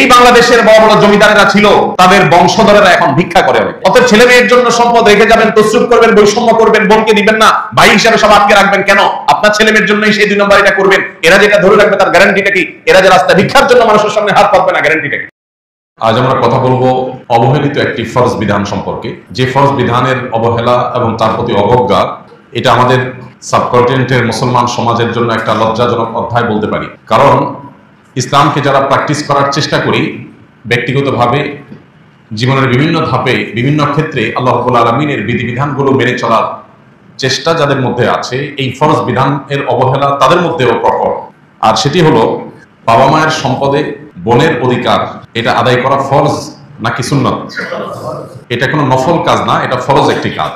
এই বাংলাদেশের বড় বড় জমিদারেরা ছিল, তাদের বংশধরেরা এখন ভিক্ষা করে। অতএব ছেলে মেয়ের জন্য সম্পদ রেখে যাবেন, তসরুফ করবেন, বৈষম্য করবেন, বোনকে দিবেন না, ভাই হিসাবে সব আটকে রাখবেন কেন? আপনার ছেলে মেয়ের জন্যই সেই 2 নম্বর এটা করবেন। এরা যেটা ধরে রাখবে তার গ্যারান্টিটা কি? এরা যে রাস্তা ভিক্ষার জন্য মানুষের সামনে হাত পাতবে না, গ্যারান্টিটা কি? আজ আমরা কথা বলবো অবহেলিত একটি ফরজ বিধান সম্পর্কে, যে ফরজ বিধানের অবহেলা এবং তার প্রতি অবজ্ঞা, এটা আমাদের সাবকন্টিনেন্টের মুসলমান সমাজের জন্য একটা লজ্জাজনক অধ্যায় বলতে পারি। কারণ ইসলামকে যারা প্র্যাকটিস করার চেষ্টা করি ব্যক্তিগতভাবে, জীবনের বিভিন্ন ধাপে বিভিন্ন ক্ষেত্রে আল্লাহ রাব্বুল আলামিনের বিধিবিধানগুলো মেনে চলার চেষ্টা যাদের মধ্যে আছে, এই ফরজ বিধানের অবহেলা তাদের মধ্যেও প্রকট। আর সেটি হলো বাবা মায়ের সম্পদে বোনের অধিকার এটা আদায় করা ফরজ নাকি সুন্নত। এটা কোনো নফল কাজ না, এটা ফরজ একটি কাজ।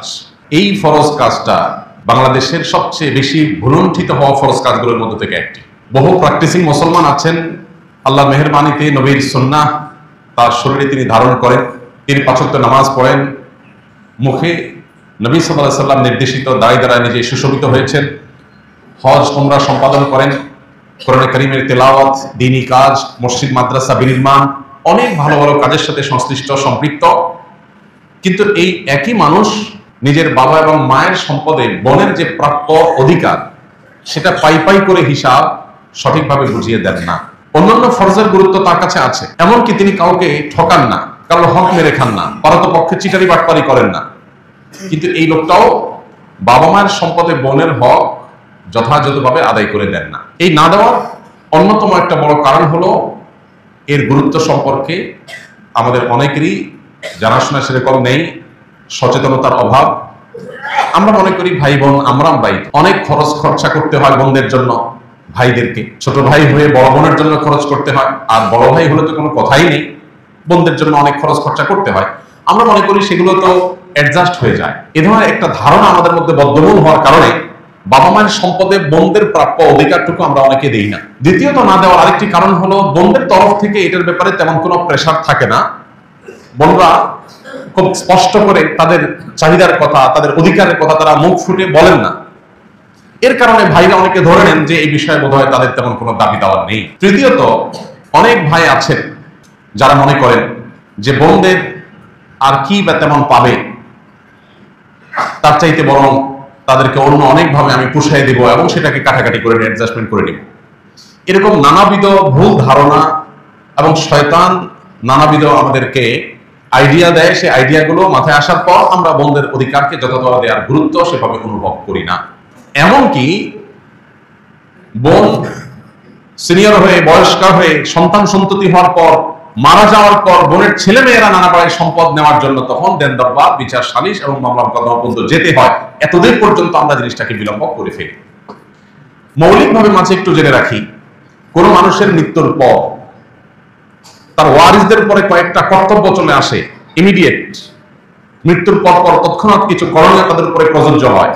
এই ফরজ কাজটা বাংলাদেশের সবচেয়ে বেশি ভুলুণ্ঠিত হওয়া ফরজ কাজগুলোর মধ্যে থেকে একটি। বহু প্র্যাকটিসিং মুসলমান আছেন, আল্লাহর মেহেরবানিতে নবীর সুন্নাহ তার শরীরে তিনি ধারণ করেন, তিনি 5 ওয়াক্ত নামাজ পড়েন, মুখে নবী সাল্লাল্লাহু আলাইহি সাল্লাম নির্দেশিত দাঁড়িয়ে দাঁড়ায় নিজে সুশোভিত হয়েছেন, হজ উমরা সম্পাদন করেন, কোরআনে কারীমের তেলাওয়াত, দ্বীনি কাজ, মসজিদ মাদ্রাসা বিনির্মাণ, অনেক ভালো ভালো কাজের সাথে সংশ্লিষ্ট সম্পৃক্ত। কিন্তু এই একই মানুষ নিজের বাবা এবং মায়ের সম্পদে বোনের যে প্রাপ্য অধিকার সেটা পাই করে হিসাব সঠিকভাবে বুঝিয়ে দেন না। অন্যান্য ফরজের গুরুত্ব তার কাছে আছে, এমনকি তিনি কাউকে ঠকান না, কারোর হক মেরে খান না, পারতপক্ষে চিটারি বাটপারি করেন না। কিন্তু এই লোকটাও বাবা মায়ের সম্পদে বোনের হক যথাযথভাবে আদায় করে দেন না। এই না দেওয়ার অন্যতম একটা বড় কারণ হলো এর গুরুত্ব সম্পর্কে আমাদের অনেকেরই জানাশোনা সেরকম নেই, সচেতনতার অভাব। আমরা মনে করি ভাই বোন আমরাই, অনেক খরচ খরচা করতে হয় বোনদের জন্য, ভাইদেরকে ছোট ভাই হয়ে বড় বোনের জন্য খরচ করতে হয়, আর বড় ভাই হলে তো কোনো কথাই নেই, বোনদের জন্য অনেক খরচ খরচা করতে হয়। আমরা মনে করি সেগুলো তো অ্যাডজাস্ট হয়ে যায়। এ ধরনের একটা ধারণা আমাদের মধ্যে বদ্ধমূল হওয়ার কারণে বাবা মায়ের সম্পদে বোনদের প্রাপ্য অধিকারটুকু আমরা অনেকে দেই না। দ্বিতীয়ত না দেওয়ার আরেকটি কারণ হলো বোনদের তরফ থেকে এটার ব্যাপারে তেমন কোনো প্রেশার থাকে না। বোনরা খুব স্পষ্ট করে তাদের চাহিদার কথা, তাদের অধিকারের কথা তারা মুখ ফুটে বলেন না। এর কারণে ভাইরা অনেকে ধরে নেন যে এই বিষয়ে বোধহয় তাদের তেমন কোনো দাবি দাওয়া নেই। তৃতীয়ত অনেক ভাই আছেন যারা মনে করেন যে বোনদের আর কি বা তেমন পাবে, তার চাইতে বরং তাদেরকে অন্য অনেকভাবে আমি পুষাই দেব এবং সেটাকে কাটাকাটি করে অ্যাডজাস্টমেন্ট করে নেব। এরকম নানাবিধ ভুল ধারণা এবং শয়তান নানাবিধ আমাদেরকে আইডিয়া দেয়। সেই আইডিয়াগুলো মাথায় আসার পর আমরা বোনদের অধিকারকে যথাযথ দেওয়ার গুরুত্ব সেভাবে অনুভব করি না। এমনকি বোন সিনিয়র হয়ে বয়স্কা হয়ে সন্তান সন্ততি হওয়ার পর, মারা যাওয়ার পর বোনের ছেলে মেয়েরা নানা পাড়ায় সম্পদ নেওয়ার জন্য তখন দেন দরবার, বিচার সালিশ এবং মামলা মোকদ্দমা পর্যন্ত যেতে হয়। এতদিন পর্যন্ত আমরা জিনিসটাকে বিলম্ব করে ফেলি। মৌলিকভাবে মাঝে একটু জেনে রাখি, কোন মানুষের মৃত্যুর পর তার ওয়ারিসদের উপরে কয়েকটা কর্তব্য চলে আসে ইমিডিয়েট। মৃত্যুর পর পর তৎক্ষণাৎ কিছু করণীয় তাদের উপরে প্রযোজ্য হয়।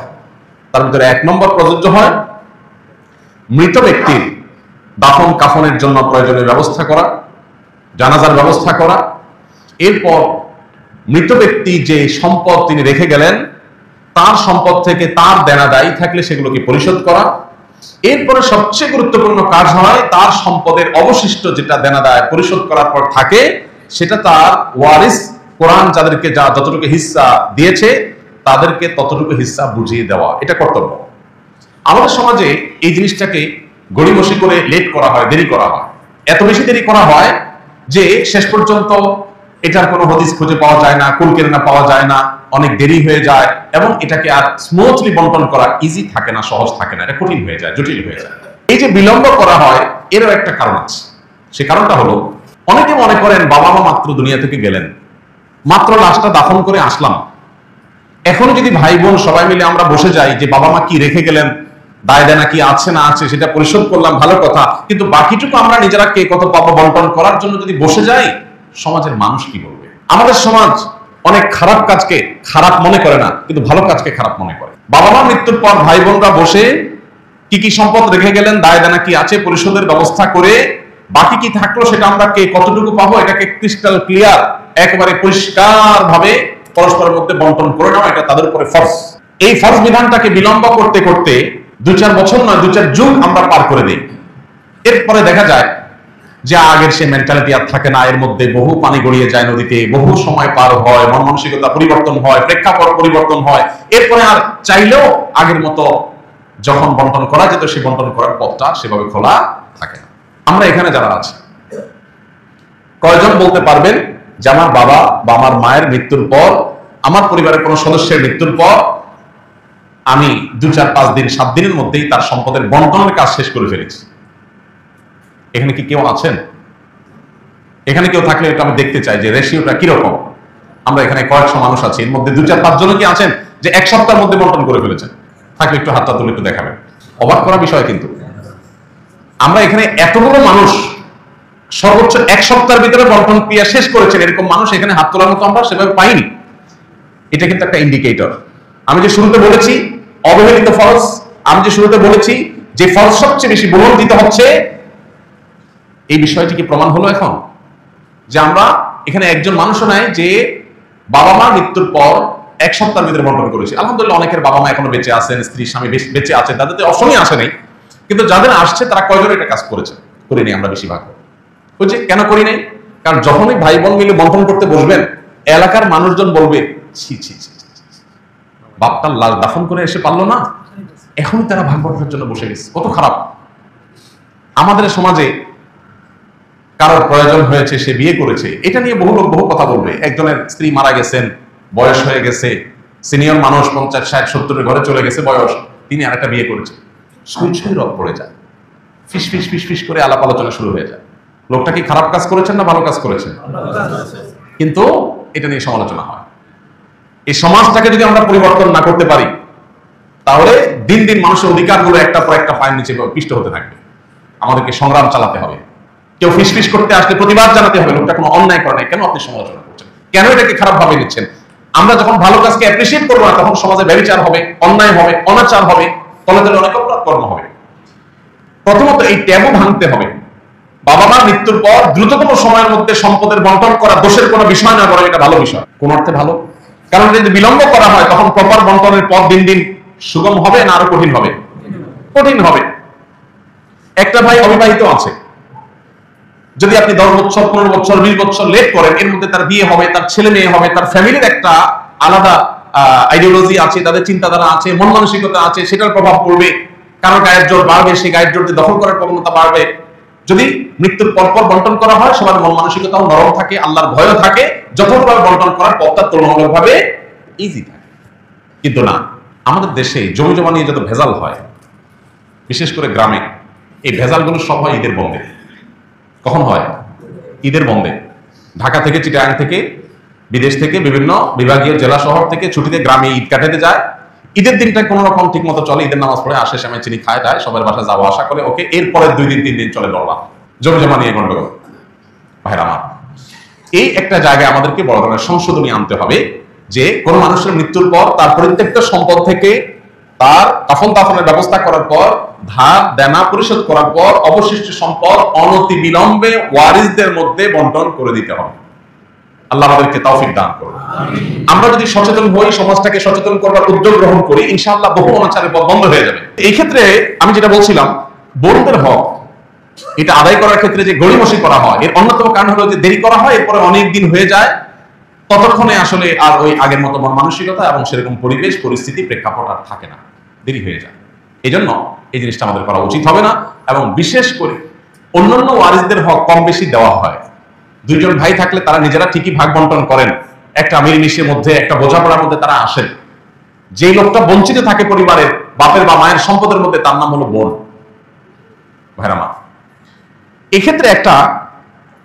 তার ভিতরে 1 নম্বর প্রযোজ্য হয় মৃত ব্যক্তির দাফন কাফনের জন্য প্রয়োজনীয় ব্যবস্থা করা, জানাজার ব্যবস্থা করা। এরপর মৃত ব্যক্তি যে সম্পদ তিনি রেখে গেলেন তার সম্পদ থেকে তার দেনা দায়ী থাকলে সেগুলোকে পরিশোধ করা। এরপরে সবচেয়ে গুরুত্বপূর্ণ কাজ হয় তার সম্পদের অবশিষ্ট যেটা দেনা দায় পরিশোধ করার পর থাকে সেটা তার ওয়ারিস, কোরআন যাদেরকে যা যতটুকু হিস্সা দিয়েছে তাদেরকে ততটুকু হিস্সা বুঝিয়ে দেওয়া, এটা কর্তব্য। আমাদের সমাজে এই জিনিসটাকে গড়িমসি করে লেট করা হয়, দেরি করা হয়। এত বেশি দেরি করা হয় যে শেষ পর্যন্ত এটার কোনো হদিস খুঁজে পাওয়া যায় না, কুল কেনা পাওয়া যায় না, অনেক দেরি হয়ে যায় এবং এটাকে আর স্মুথলি বন্টন করা ইজি থাকে না, সহজ থাকে না, এটা কঠিন হয়ে যায়, জটিল হয়ে যায়। এই যে বিলম্ব করা হয় এরও একটা কারণ আছে। সে কারণটা হলো অনেকে মনে করেন বাবা মা মাত্র দুনিয়া থেকে গেলেন, মাত্র লাশটা দাফন করে আসলাম, এখন যদি ভাই বোন সবাই মিলে আমরা বসে যাই যে বাবা মা কি রেখে গেলেন, দায় দেনা কি আছে না আছে সেটা পরিশোধ করলাম, ভালো কথা, কিন্তু বাকিটুকু আমরা নিজেরা কে কত পাবো বন্টন করার জন্য যদি বসে যাই, সমাজের মানুষ কি বলবে? আমাদের সমাজ অনেক খারাপ কাজকে খারাপ মনে করে না, কিন্তু ভালো কাজকে খারাপ মনে করে। বাবা মা মৃত্যুর পর ভাই বোনরা বসে কি কি সম্পদ রেখে গেলেন, দায় দেনা কি আছে পরিশোধের ব্যবস্থা করে, বাকি কি থাকলো সেটা আমরা কে কতটুকু পাবো এটাকে ক্রিস্টাল ক্লিয়ার একেবারে পরিষ্কার ভাবে পরস্পরের মধ্যে বন্টন করে নেওয়া, এটা তাদের উপরে ফরজ। এই ফরজ বিধানটাকে বিলম্ব করতে করতে 2-4 বছর নয় 2-4 যুগ আমরা পার করে দিই। এরপরে দেখা যায় যে আগের সে মেন্টালিটি আর থাকে না, এর মধ্যে বহু পানি গড়িয়ে যায় নদীতে, বহু সময় পার হয়, মন মানসিকতা পরিবর্তন হয়, প্রেক্ষাপট পরিবর্তন হয়, এরপরে আর চাইলেও আগের মতো যখন বন্টন করা যেত সে বন্টন করার পথটা সেভাবে খোলা থাকে না। আমরা এখানে যারা আছি, কয়জন বলতে পারবেন যে আমার বাবা বা আমার মায়ের মৃত্যুর পর, আমার পরিবারের কোন সদস্যের মৃত্যুর পর আমি 2, 4, 5 দিন 7 দিনের মধ্যেই তার সম্পদের বন্টনের কাজ শেষ করে ফেলেছি? এখানে কি কেউ আছেন? এখানে কেউ থাকলে এটা আমি দেখতে চাই যে রেশিওটা কিরকম। আমরা এখানে কয়েকশো মানুষ আছি, এর মধ্যে 2, 4, 5 জন কি আছেন যে 1 সপ্তাহের মধ্যে বন্টন করে ফেলেছেন? থাকলে একটু হাতটা তুলে একটু দেখাবেন। অবাক করা বিষয় কিন্তু আমরা এখানে এতগুলো মানুষ সর্বোচ্চ 1 সপ্তাহের ভিতরে বন্টন ক্রিয়া শেষ করেছেন, এরকম মানুষ এখানে হাত তোলার মতো আমরা সেভাবে পাইনি। এটা কিন্তু একটা ইন্ডিকেটর। আমি যে শুরুতে বলেছি অবহেলিত ফরজ, আমি যে শুরুতে বলেছি যে ফরজ সবচেয়ে বেশি বহুল দিতে হচ্ছে, এই বিষয়টি কি প্রমাণ হলো এখন যে আমরা এখানে একজন মানুষও নাই যে বাবা মা মৃত্যুর পর 1 সপ্তাহের ভিতরে বন্টন করেছি। আলহামদুলিল্লাহ অনেকের বাবা মা এখনো বেঁচে আছেন, স্ত্রী স্বামী বেঁচে আছেন, তাদের তো অসময় আসে নাই, কিন্তু যাদের আসছে তারা কয়জন এটা কাজ করেছে? করিনি আমরা বেশিরভাগ। ওই যে কেন করি নাই? কারণ যখনই ভাই বোন মিলে বন্টন করতে বসবেন, এলাকার মানুষজন বলবে ছি ছি ছি, বাপটার লাশ দাফন করে এসে পারলো না, এখনই তারা ভাগ বন্টনের জন্য বসে গেছে, কত খারাপ। আমাদের সমাজে কারোর প্রয়োজন হয়েছে, সে বিয়ে করেছে, এটা নিয়ে বহু লোক বহু কথা বলবে। একজনের স্ত্রী মারা গেছেন, বয়স হয়ে গেছে, সিনিয়র মানুষ 50, 60, 70 ঘরে চলে গেছে বয়স, তিনি আরেকটা বিয়ে করেছে, সুইচই রদ পড়ে যায়, ফিস ফিস ফিস ফিস করে আলাপ আলোচনা শুরু হয়ে যায়। লোকটা কি খারাপ কাজ করেছেন না ভালো কাজ করেছেন? কিন্তু এটা নিয়ে সমালোচনা হয়। এই সমাজটাকে যদি আমরা পরিবর্তন না করতে পারি, তাহলে দিন দিন মানুষের অধিকারগুলো একটা পর একটা পায়ের নিচে পিষ্ট হতে থাকবে। আমাদেরকে সংগ্রাম চালাতে হবে। কেউ ফিসফিস করতে আসলে প্রতিবাদ জানাতে হবে, লোকটা কোনো অন্যায় করে নাই, কেন আপনি সমালোচনা করছেন, কেন এটাকে খারাপ ভাবে নিচ্ছেন? আমরা যখন ভালো কাজকে অ্যাপ্রিসিয়েট করবো না, তখন সমাজে ব্যভিচার হবে, অন্যায় হবে, অনাচার হবে, তলে তলে অনেক অপরাধ কর্ম হবে। প্রথমত এই ট্যাবু ভাঙতে হবে। বাবা মা মৃত্যুর পর দ্রুততম সময়ের মধ্যে সম্পদের বন্টন করা দোষের কোনো বিষয় না, বরং এটা ভালো বিষয়। কোন অর্থে ভালো? কারণ যদি বিলম্ব করা হয় তখন প্রপার বন্টনের পথ দিন দিন সুগম হবে না আরো কঠিন হবে? কঠিন হবে। একটা ভাই অবিবাহিত আছে, যদি আপনি 10 বছর 15 বছর 20 বছর লেট করেন, এর মধ্যে তার বিয়ে হবে, তার ছেলে মেয়ে হবে, তার ফ্যামিলির একটা আলাদা আইডিওলজি আছে, তাদের চিন্তাধারা আছে, মন মানসিকতা আছে, সেটার প্রভাব পড়বে। কারো গায়ের জোর বাড়বে, সেই গায়ের জোর দখল করার প্রবণতা বাড়বে। যদি মৃত্যুর পরপর বন্টন করা হয়, সবার মন মানসিকতাও নরম থাকে, আল্লাহর ভয়ও থাকে, যথাযথভাবে বন্টন করার পথটা তুলনামূলকভাবে ইজি থাকে। কিন্তু না, আমাদের দেশে জমি জমা নিয়ে যত ভেজাল হয়, বিশেষ করে গ্রামে, এই ভেজালগুলো সব হয় ঈদের বন্ধে। কখন হয়? ঈদের বন্ধে। ঢাকা থেকে, চিটাগাং থেকে, বিদেশ থেকে, বিভিন্ন বিভাগীয় জেলা শহর থেকে ছুটিতে গ্রামে ঈদ কাটাতে যায়। ঈদের দিনটা কোন রকম ঠিক মতো চলে, ঈদের নামাজ পড়ে আসে, সময় চিনি খায় দায়, সবার বাসায় যাওয়া আসা করে, ওকে। এরপরে 2 দিন 3 দিন চলে দরবার, জমি জমা নিয়ে গন্ডগোল। ভাইরা আমার, এই একটা জায়গায় আমাদেরকে বড় ধরনের সংশোধনী আনতে হবে যে কোন মানুষের মৃত্যুর পর তার পরিত্যক্ত সম্পদ থেকে তার কাফন দাফনের ব্যবস্থা করার পর, ধার দেনা পরিশোধ করার পর অবশিষ্ট সম্পদ অনতি বিলম্বে ওয়ারিসদের মধ্যে বন্টন করে দিতে হবে। আল্লাহ আমাদেরকে তৌফিক দান করুন। আমরা যদি সচেতন হই, সমাজটাকে সচেতন করবার উদ্যোগ গ্রহণ করি, ইনশাআল্লাহ বহু অনাচারের পথ বন্ধ হয়ে যাবে। এই ক্ষেত্রে আমি যেটা বলছিলাম, বোনদের হক এটা আদায় করার ক্ষেত্রে যে গড়িমসি করা হয়, এর অন্যতম কারণ হলো যে দেরি করা হয়, এরপরে অনেক দিন হয়ে যায়, ততক্ষণে আসলে আর ওই আগের মতো মন মানসিকতা এবং সেরকম পরিবেশ পরিস্থিতি প্রেক্ষাপট আর থাকে না, দেরি হয়ে যায়। এই জন্য এই জিনিসটা আমাদের করা উচিত হবে না। এবং বিশেষ করে অন্যান্য ওয়ারিসদের হক কম বেশি দেওয়া হয়। 2 জন ভাই থাকলে তারা নিজেরা ঠিকই ভাগ বন্টন করেন, একটা মিলমিশের মধ্যে, একটা বোঝাপড়ার মধ্যে তারা আসেন। যেই লোকটা বঞ্চিত থাকে পরিবারের বাপের বা মায়ের সম্পদের মধ্যে, তার নাম হলো বোন। ভাইরা মা, এক্ষেত্রে একটা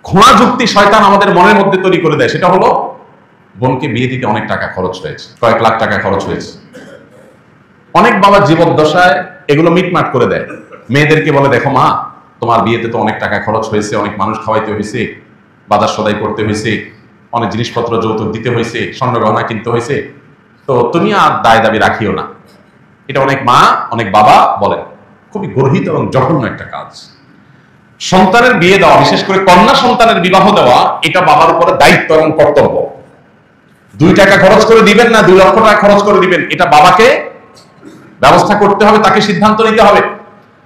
খোঁড়া যুক্তি শয়তান আমাদের মনের মধ্যে তৈরি করে দেয়, সেটা হলো বোনকে বিয়ে দিতে অনেক টাকা খরচ হয়েছে, কয়েক লাখ টাকা খরচ হয়েছে। অনেক বাবা জীবদ্দশায় এগুলো মিটমাট করে দেয়, মেয়েদেরকে বলে দেখো মা, তোমার বিয়েতে তো অনেক টাকা খরচ হয়েছে, অনেক মানুষ খাওয়াইতে হয়েছে, বাজার সদাই করতে হয়েছে, অনেক জিনিসপত্র যৌতুক দিতে হয়েছে, স্বর্ণ গহনা কিনতে হয়েছে, তো তুমি আর দায় দাবি রাখিও না। এটা অনেক মা, অনেক বাবা বলেন। খুবই গর্হিত এবং জঘন্য একটা কাজ। সন্তানের বিয়ে দেওয়া, বিশেষ করে কন্যা সন্তানের বিবাহ দেওয়া, এটা বাবার উপরে দায়িত্ব এবং কর্তব্য। 2 টাকা খরচ করে দিবেন না 2 লক্ষ টাকা খরচ করে দিবেন, এটা বাবাকে ব্যবস্থা করতে হবে, তাকে সিদ্ধান্ত নিতে হবে।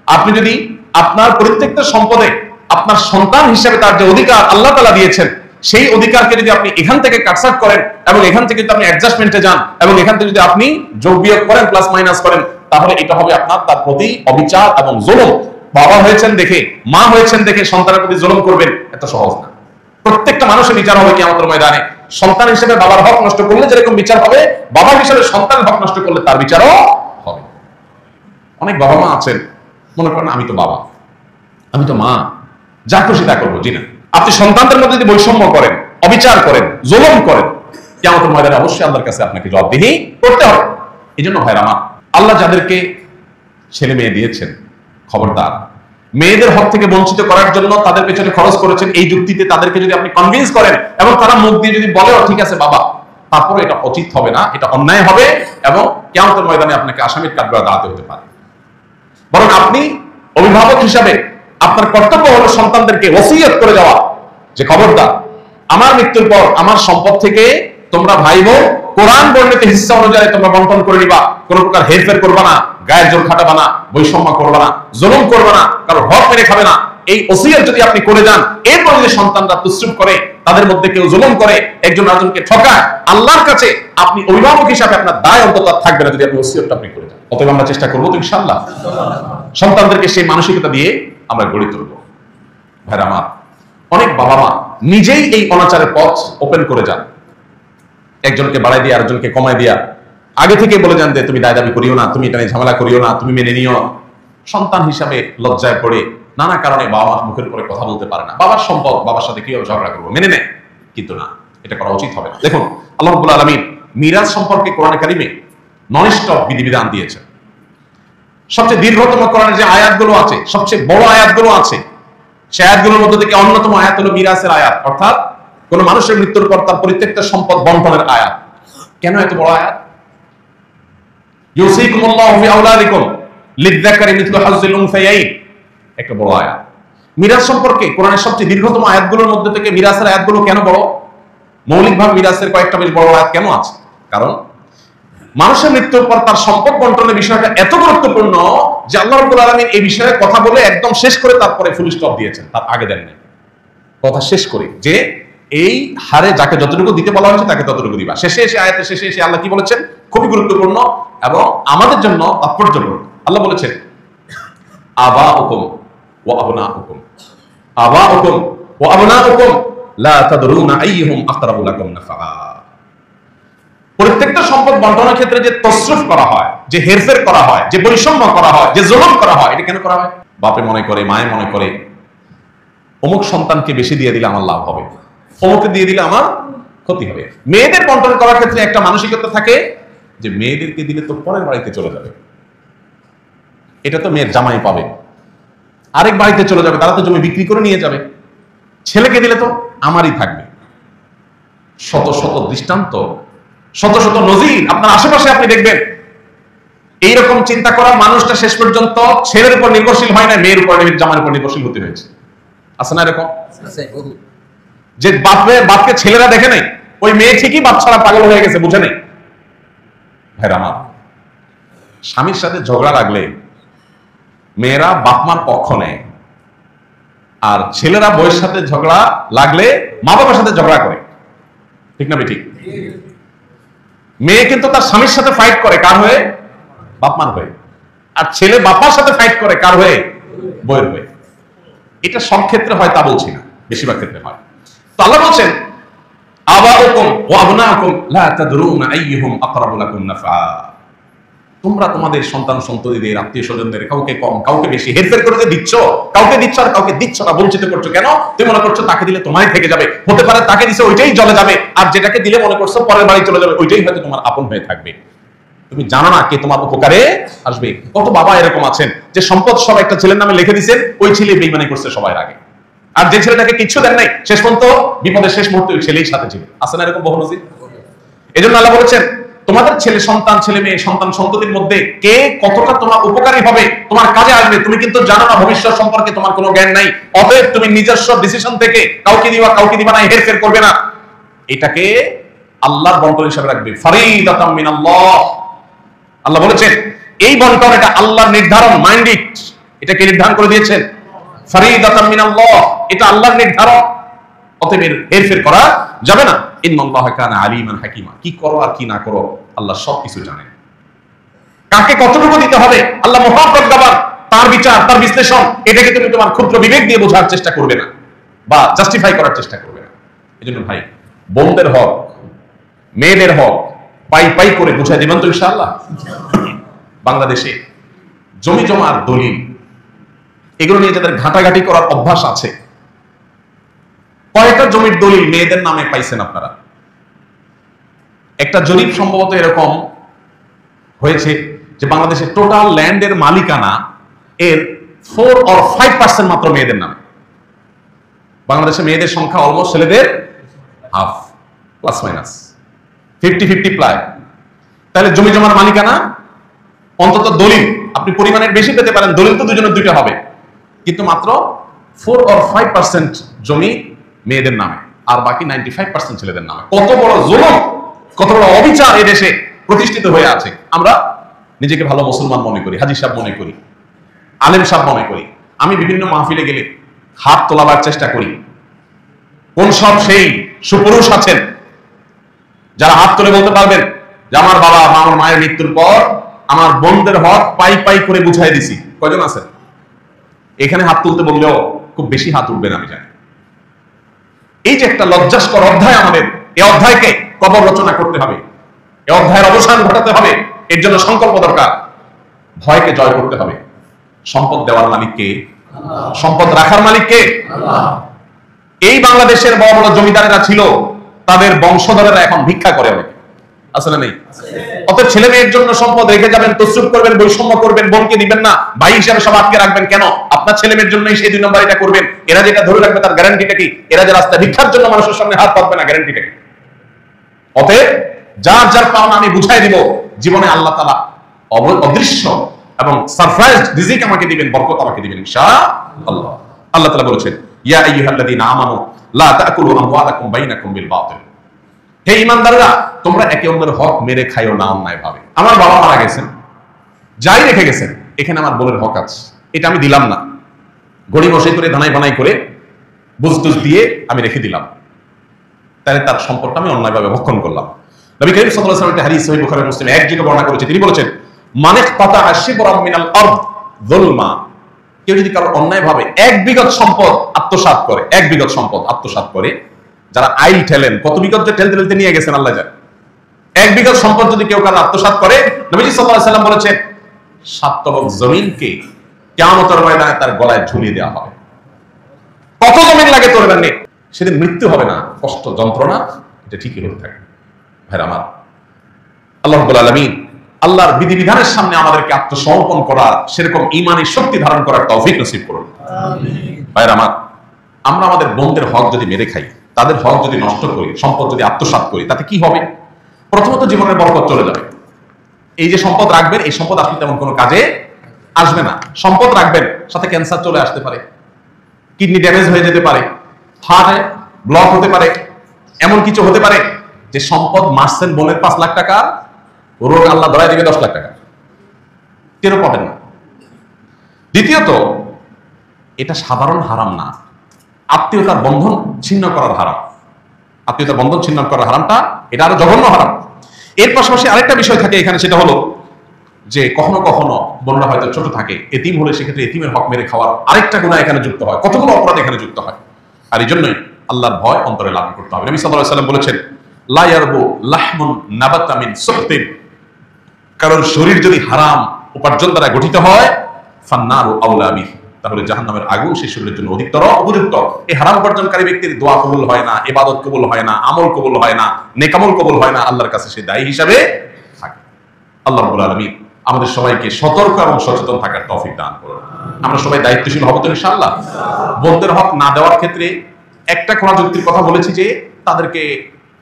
আপনি যদি আপনার পরিত্যক্ত সম্পদে আপনার সন্তান হিসেবে তার যে অধিকার আল্লাহ তাআলা দিয়েছেন, সেই অধিকারকে যদি আপনি এখান থেকে কাটছাট করেন এবং এখান থেকে যদি আপনি অ্যাডজাস্টমেন্টে যান এবং এখান থেকে যদি আপনি যোগ বিয়োগ করেন, প্লাস মাইনাস করেন, তাহলে এটা হবে আপনার তার প্রতি অবিচার এবং জুলুম। বাবা হয়েছেন দেখে, মা হয়েছেন দেখে সন্তানের প্রতি জুলুম করবেন, এত সহজ না। প্রত্যেকটা মানুষের বিচার হবে কিয়ামতের ময়দানে। সন্তান হিসেবে বাবার হক নষ্ট করলে যেরকম বিচার হবে, বাবা হিসেবে সন্তানের হক নষ্ট করলে তার বিচারও হবে। অনেক বাবা মা আছেন মনে করেন আমি তো বাবা, আমি তো মা, যা খুশি তা করবো। জি না, আপনি সন্তানদের মধ্যে যদি বৈষম্য করেন, অবিচার করেন, জুলুম করেন, কিয়ামতের ময়দানে অবশ্যই আল্লাহর কাছে আপনাকে জবাবদিহি করতে হবে। এই জন্য ভাইরা আমার, আল্লাহ যাদেরকে ছেলে মেয়ে দিয়েছেন, খবরদার মেয়েদের হক থেকে বঞ্চিত করার জন্য তাদের পেছনে খরচ করেছেন, এই যুক্তিতে তাদেরকে যদি আপনি কনভিন্স করেন এবং তারা মুখ দিয়ে যদি বলেও ঠিক আছে বাবা, তারপরে এটা উচিত হবে না, এটা অন্যায় হবে এবং কিয়ামতের ময়দানে আপনাকে আসামির কাঠগড়ায় দাঁড়াতে হতে পারে। বরং আপনি অভিভাবক হিসাবে আপনার কর্তব্য হলো সন্তানদেরকে ওসিয়ত করে যাওয়া যে খবরদার আমার মৃত্যুর পর আমার সম্পদ থেকে তোমরা ভাই বোন কোরআন বর্ণিত হিস্সা অনুযায়ী তোমরা বন্টন করে নিবা, কোন প্রকার হেরফের করবা না, গায়ের জোর খাটাবা না, বৈষম্য করবা না, জুলুম করবা না, কারো হক মেরে খাবে না। এই ওসিয়ত যদি আপনি করে যান, এরপর যদি সন্তানরা তুসরুফ করে, তাদের মধ্যে কেউ জুলুম করে, একজন আরেকজনকে ঠকায়, আল্লাহর কাছে আপনি অভিভাবক হিসাবে আপনার দায় অন্তত থাকবে না যদি আপনি ওসিয়তটা আপনি করে যান। অতএব আমরা চেষ্টা করবো তো ইনশাআল্লাহ সন্তানদেরকে সেই মানসিকতা দিয়ে আমরা গড়ে তুলবো। ভাইরা আমার, অনেক বাবা মা নিজেই এই অনাচারের পথ ওপেন করে যান, একজনকে বাড়াই দিয়ে আরেকজনকে কমায় দিয়া আগে থেকে বলে যান যে তুমি দায় দাবি করিও না, তুমি এটা নিয়ে ঝামেলা করিও না, তুমি মেনে নিও। সন্তান হিসাবে লজ্জায় পড়ে নানা কারণে বাবা মুখের উপরে কথা বলতে পারে না, বাবার সম্পদ বাবার সাথে কিভাবে ঝগড়া করবো, মেনে নেয়, কিন্তু না, এটা করা উচিত হবে না। দেখুন আল্লাহ রাব্বুল আলামিন মিরাজ সম্পর্কে কোরআনে কারিমে নন-স্টপ বিধিবিধান দিয়েছেন। সবচেয়ে দীর্ঘতম কোরআনের যে আয়াতগুলো আছে, সবচেয়ে বড় আয়াতগুলো আছে, সেই আয়াতগুলোর মধ্যে থেকে অন্যতম আয়াত হলো মিরাসের আয়াত, অর্থাৎ কোন মানুষের মৃত্যুর পর তার পরিত্যক্ত সম্পদ বন্টনের আয়াত। কেন এত বড় আয়াত? ইউসিকুমুল্লাহু ফি আওলাদিকুম লিযযাকারি মিথলু হাজ্জিল উনসায়াইন, একটা বড় আয়াত। মিরাস সম্পর্কে কোরআনের সবচেয়ে দীর্ঘতম আয়াতগুলোর মধ্যে থেকে মিরাসের আয়াতগুলো কেন বড়? মৌলিকভাবে মিরাসের কয়েকটা বেশ বড় আয়াত কেন আছে? কারণ মানুষের মৃত্যুর পর তার সম্পদ বন্টনের বিষয়টা এত গুরুত্বপূর্ণ যে আল্লাহ রাব্বুল আলামিন এই বিষয়ে কথা বলে একদম শেষ করে তারপরে ফুল স্টপ দিয়েছেন, তার আগে দেন নাই। কথা শেষ করে যে এই হারে যাকে যতটুকু দিতে বলা হয়েছে তাকে ততটুকু দিবা। শেষে এসে আয়াতের শেষে এসে আল্লাহ কি বলেছেন? খুবই গুরুত্বপূর্ণ এবং আমাদের জন্য তাৎপর্যপূর্ণ। আল্লাহ বলেছেন আবাউকুম ওয়া আবনাউকুম, আবাউকুম ওয়া আবনাউকুম লা তাদরুনা আইয়ুহুম আকরাবু লাকুম নাফআ। প্রত্যেকটা সম্পদ বন্টনের ক্ষেত্রে যে তসরুফ করা হয়, যে হেরফের করা হয়, যে বৈষম্য করা হয়, যে জুলুম করা হয়, এটা কেন করা হয়? বাপে মনে করে, মায়ে মনে করে অমুক সন্তানকে বেশি দিয়ে দিলে আমার লাভ হবে, অমুকে দিয়ে দিলে আমার ক্ষতি হবে। মেয়েদের বন্টন করার ক্ষেত্রে একটা মানসিকতা থাকে যে মেয়েদেরকে দিলে তো পরের বাড়িতে চলে যাবে, এটা তো মেয়ের জামাই পাবে, আরেক বাড়িতে চলে যাবে, তারা তো জমি বিক্রি করে নিয়ে যাবে, ছেলেকে দিলে তো আমারই থাকবে। শত শত দৃষ্টান্ত, শত শত নজির আপনার আশেপাশে আপনি দেখবেন। এইরকম চিন্তা করা মানুষটা শেষ পর্যন্ত ছেলের উপর নির্ভরশীল হয় না, মেয়ের উপর, জামার উপর নির্ভরশীল হতে হয়েছে। আছে না এরকম? যে বাপকে ছেলেরা দেখে নাই, ওই মেয়ে ঠিকই বাপ ছাড়া পাগল হয়ে গেছে, বুঝে নেই। ভাইরা আমার, স্বামীর সাথে ঝগড়া লাগলে মেয়েরা বাপমার পক্ষ নেয়, আর ছেলেরা বউয়ের সাথে ঝগড়া লাগলে মা বাবার সাথে ঝগড়া করে। ঠিক না ঠিক? মেয়ে কিন্তু তার স্বামীর সাথে ফাইট করে কার হয়ে? বাপমার হয়ে। আর ছেলে বাপার সাথে ফাইট করে কার হয়ে? বউয়ের হয়ে। এটা সব ক্ষেত্রে হয় তা বলছি না, বেশিরভাগ ক্ষেত্রে হয়। তো আল্লাহ বলছেন আবাউকুম ওয়া আবনাউকুম লা তাদরুনা আইয়ুহুম আকরাবু লাকুম নাফআ। তোমরা তোমাদের সন্তান সন্ততিদের, আত্মীয় স্বজনদের কাউকে কম কাউকে বেশি হেরফের করে দিচ্ছ, কাউকে দিচ্ছ আর কাউকে দিচ্ছ না, বঞ্চিত করছো কেন? তুমি মনে করছো তাকে দিলে তোমারই থেকে যাবে, হতে পারে তাকে দিছে ওইটাই চলে যাবে, আর যেটাকে দিলে মনে করছো পরের বাড়ি চলে যাবে, ওইটাই হয়তো তোমার আপন হয়ে থাকবে। তুমি জানো না কে তোমার উপকারে আসবে। কত বাবা এরকম আছেন যে সম্পদ সব একটা ছেলের নামে লিখে দিয়েছেন, ওই ছেলে বেঈমানি করছে সবার আগে, আর যে ছেলেটাকে কিচ্ছু দেন নাই শেষ পর্যন্ত বিপদের শেষ মুহূর্তে ওই ছেলেই সাথে ছিল। আছে না এরকম বহু নজির? এজন্য আল্লাহ বলেছেন তোমাদের ছেলে সন্তান, ছেলে মেয়ে, সন্তান সন্ততির মধ্যে কে কতটা তোমার উপকারী হবে, তোমার কাজে আসবে, তুমি কিন্তু জানো না, ভবিষ্যৎ সম্পর্কে তোমার কোনো জ্ঞান নাই। অতএব তুমি নিজস্ব ডিসিশন থেকে কাউকে দিবা কাউকে দিবা না, হেরফের করবে না, এটাকে আল্লাহর বন্টন হিসেবে রাখবে। ফারিদাতাম মিনাল্লাহ। আল্লাহ বলেছেন এই বন্টন এটা আল্লাহর নির্ধারণ, মাইন্ডেড। এটা কে নির্ধারণ করে দিয়েছেন? ফারিদাতাম মিনাল্লাহ, এটা আল্লাহর নির্ধারণ, অতএব হেরফের করা যাবে না। ইন্নাল্লাহা কানা আলিমান হাকিমা, কি করো আর কি না করো আল্লাহ সবকিছু জানেন। কাকে কতটুকু দিতে হবে আল্লাহ মহাপ্রজ্ঞাবান, তার বিচার তার বিশ্লেষণ এটাকে তুমি তোমার ক্ষুদ্র বিবেক দিয়ে বোঝার চেষ্টা করবে না বা জাস্টিফাই করার চেষ্টা করবে না। এজন্য ভাই, বোনদের হক মেয়েদের হক পাই পাই করে বুঝাই দেবেন তো ইনশাআল্লাহ। বাংলাদেশে জমি জমার দলিল এগুলো নিয়ে যাদের ঘাটাঘাটি করার অভ্যাস আছে, কয়েকটা জমির দলিল মেয়েদের নামে পাইছেন আপনারা? একটা জরিপ সম্ভবত এরকম হয়েছে যে বাংলাদেশের টোটাল ল্যান্ডের মালিকানা এর 4 or 5% মাত্র মেয়েদের নামে। বাংলাদেশে মেয়েদের সংখ্যা অলমোস্ট ছেলেদের হাফ, প্লাস মাইনাস 50-50 প্রায়। তাহলে জমি জমার মালিকানা অন্তত দলিল আপনি পরিমাণের বেশি পেতে পারেন, দলিল তো দুজনের দুইটা হবে, কিন্তু মাত্র 4 or 5% জমি মেয়েদের নামে, আর বাকি 95% ছেলেদের নামে। কত বড় জুলুম, কত বড় অবিচার এই দেশে প্রতিষ্ঠিত হয়ে আছে। আমরা নিজেকে ভালো মুসলমান মনে করি, হাজী সাহেব মনে করি, আলেম সাহেব মনে করি। আমি বিভিন্ন মাহফিলে গেলে হাত তোলাবার চেষ্টা করি। কোন সব সেই সুপুরুষ আছেন যারা হাত তুলে বলতে পারবেন যে আমার বাবা আমার মায়ের মৃত্যুর পর আমার বোনদের হক পাই পাই করে বুঝাই দিছি? কয়জন আছেন? এখানে হাত তুলতে বললেও খুব বেশি হাত উঠবে না আমি জানি। এই যে একটা লজ্জাস্কর অধ্যায়, আমাদের এই অধ্যায়কে কবর রচনা করতে হবে, এই অধ্যায়ের অবসান ঘটাতে হবে। এর জন্য সংকল্প দরকার, ভয়কে জয় করতে হবে। সম্পদ দেওয়ার মালিককে, সম্পদ রাখার মালিককে। এই বাংলাদেশের বড় বড় জমিদারেরা ছিল, তাদের বংশধরেরা এখন ভিক্ষা করে অনেক, আছে না নেই? অতএব ছেলে মেয়ের জন্য সম্পদ রেখে যাবেন, তসরুফ করবেন, বৈষম্য করবেন, বোনকে দিবেন না, ভাই হিসাবে সব আটকে রাখবেন কেন? আপনার ছেলে মেয়ের জন্যই সেই 2 নম্বর এটা করবেন। এরা যেটা ধরে রাখবে তার গ্যারান্টিটা কি? এরা যে রাস্তা ভিক্ষার জন্য মানুষের সামনে হাত পাতবে না, গ্যারান্টিটা কি? অতএব যার যার পাওনা আমি বুঝাই দিব। জীবনে আল্লাহ তাআলা অদৃশ্য এবং সারপ্রাইজ রিজিক আমাকে দিবেন, বরকত আমাকে দিবেন ইনশাআল্লাহ। আল্লাহ তাআলা বলেছেন, ইয়া আইয়ুহাল্লাযীনা আমানু লা তাকুলু আমওয়ালাকুম বাইনাকুম বিল বাতিল। হে ঈমানদাররা, তোমরা একে অন্যের হক মেরে খাইও না অন্যায় ভাবে। আমার বাবা মারা গেছেন, যাই রেখে গেছেন, এখানে আমার বোনের হক আছে, এটা আমি দিলাম না। গড়ি বসাই করে ধানাই বানাই করে বুঝটুজ দিয়ে আমি রেখে দিলাম, তাহলে তার সম্পদটা আমি অন্যায়ভাবে ভক্ষণ করলাম। নবী করিম সাল্লাল্লাহু আলাইহি ওয়াসাল্লাম একটা হাদিস সহিহ বুখারী মুসলিম এক জায়গায় বর্ণনা করেছে, তিনি বলেছেন, মানিক কাতা শিবরাম মিনাল আরদ যুলমা, কেউ যদি কারো অন্যায়ভাবে 1 বিঘত সম্পদ আত্মসাৎ করে, 1 বিঘত সম্পদ আত্মসাৎ করে, যারা আইল ঠেলেন, কত বিঘত যে ঠেলতে ঠেলতে নিয়ে গেছেন আল্লাহ জানে। 1 বিঘত সম্পদ যদি কেউ কারো আত্মসাৎ করে, নবীজি সাল্লাল্লাহু আলাইহি ওয়াসাল্লাম বলেছেন 7 তবক জমিনকে কিয়ামতের ময়দানে তার গলায় ঝুলিয়ে দেওয়া হবে। কত জমিন লাগে তোর জানে, সেদিন মৃত্যু হবে না, কষ্ট যন্ত্রণা এটা ঠিকই হতে থাকে। ভাইরা আমার, আল্লাহ রাব্বুল আলামিন আল্লাহর বিধিবিধানের সামনে আমাদেরকে আত্মসমর্পণ করার, সেরকম ঈমানি শক্তি ধারণ করার তৌফিক নসিব করুন। আমিন। ভাইরা আমার, আমরা আমাদের বোনদের হক যদি মেরে খাই, তাদের হক যদি নষ্ট করি, সম্পদ যদি আত্মসাৎ করি, তাতে কি হবে? প্রথমত জীবনের বরকত চলে যাবে। এই যে সম্পদ রাখবেন, এই সম্পদ আসলে তেমন কোনো কাজে আসবে না। সম্পদ রাখবেন, সাথে ক্যান্সার চলে আসতে পারে, কিডনি ড্যামেজ হয়ে যেতে পারে, হার্টে ব্লক হতে পারে, এমন কিছু হতে পারে যে সম্পদ মারছেন বোনের 5 লাখ টাকা, রোগ আল্লাহ ধরাই দিবে 10 লাখ টাকা, টেরও পাবেন না। দ্বিতীয়ত, এটা সাধারণ হারাম না, আত্মীয়তার বন্ধন ছিন্ন করার হারাম। আত্মীয়তার বন্ধন ছিন্ন করার হারামটা এটা আরো জঘন্য হারাম। এর পাশাপাশি আরেকটা বিষয় থাকে এখানে, সেটা হলো যে কখনো কখনো বোনরা হয়তো ছোট থাকে, এতিম হলে সেক্ষেত্রে এতিমের হক মেরে খাওয়ার আরেকটা গুনাহ এখানে যুক্ত হয়, কতগুলো অপরাধ এখানে যুক্ত হয়। আর এই জন্যই আল্লাহর ভয় অন্তরে লালন করতে হবে। নবী সাল্লাল্লাহু আলাইহি ওয়াসাল্লাম বলেছেন, লা ইয়ারবু লাহমুন নাবাতা মিন সুহতিন, কারণ শরীর যদি হারাম উপার্জন দ্বারা গঠিত হয়, ফান্নারু আউলা বিহি, তাহলে জাহান্নামের আগুন সেই শরীরের জন্য অধিকতর উপযুক্ত। এই হারাম উপার্জনকারী ব্যক্তির দোয়া কবুল হয় না, ইবাদত কবুল হয় না, আমল কবুল হয় না, নেক আমল কবুল হয় না, আল্লাহর কাছে সে দায়ী হিসাবে থাকে। আল্লাহ রাব্বুল আলামিন আমাদের সবাইকে সতর্ক এবং সচেতন থাকার তৌফিক দান করুন। আমরা সবাই দায়িত্বশীল হব তো ইনশাআল্লাহ। বোনদের হক না দেওয়ার ক্ষেত্রে একটা কোন যুক্তির কথা বলেছি যে তাদেরকে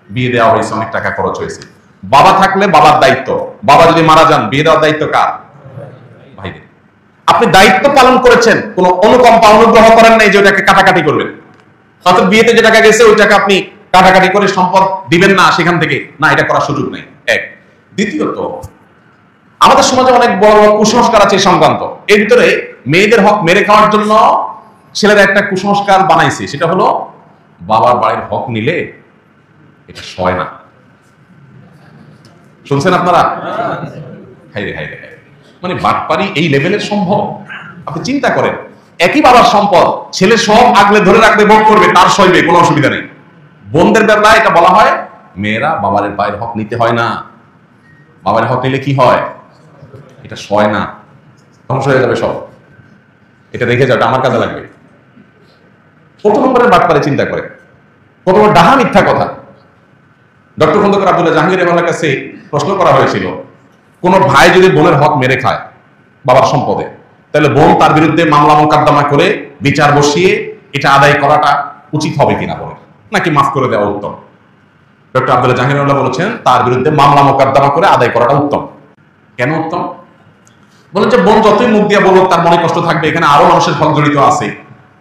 বিয়ে দেওয়া হয়েছে, অনেক টাকা খরচ হয়েছে। বাবা থাকলে বাবার দায়িত্ব, বাবা যদি মারা যান বিয়ে দেওয়ার দায়িত্ব কার? ভাইদের। আপনি দায়িত্ব পালন করেছেন, কোন অনুকম্পা অনুগ্রহ করেন নাই যে ওটাকে কাটাকাটি করবেন। অর্থাৎ বিয়েতে যে টাকা গেছে ওই টাকা আপনি কাটাকাটি করে সম্পদ দিবেন না সেখান থেকে, না, এটা করার সুযোগ নেই। এক। দ্বিতীয়ত, আমাদের সমাজে অনেক বড় বড় কুসংস্কার আছে এই সংক্রান্ত। এর ভিতরে মেয়েদের হক মেরে খাওয়ার জন্য ছেলেরা একটা কুসংস্কার বানাইছে, সেটা হলো বাবার বাড়ির হক নিলে এটা সয় না। শুনছেন আপনারা? হাইরে হাইরে হাইরে, মানে বাটপারি এই লেভেলের সম্ভব? আপনি চিন্তা করেন, একই বাবার সম্পদ, ছেলে সব আগলে ধরে রাখবে, ভোগ করবে, তার সইবে, কোনো অসুবিধা নেই। বোনদের ব্যাপারে এটা বলা হয়, মেয়েরা বাবার বাইরের হক নিতে হয় না, বাবার হক নিলে কি হয়, এটা সয় না, ধ্বংস হয়ে যাবে সব। এটা রেখে যাও, আমার কাজে লাগবে। কত নম্বরের বাটপারে চিন্তা করে, কত ডাহা মিথ্যা কথা। ডক্টর খন্দকার আব্দুল্লাহ জাহাঙ্গীর রহমানের কাছে প্রশ্ন করা হয়েছিল, কোন ভাই যদি বোনের হক মেরে খায় বাবার সম্পদে, তাহলে বোন তার বিরুদ্ধে মামলা মোকদ্দমা করে বিচার বসিয়ে এটা আদায় করাটা উচিত হবে কিনা বলে, নাকি মাফ করে দেওয়া উত্তম? ডক্টর আব্দুল্লাহ জাহাঙ্গীর রহমান বলেছেন তার বিরুদ্ধে মামলা মোকদ্দমা করে আদায় করাটা উত্তম। কেন উত্তম? বলেন যে বোন যতই মুখ দিয়ে বলুক তার মনে কষ্ট থাকবে, এখানে আরো মানুষের হক জড়িত আছে।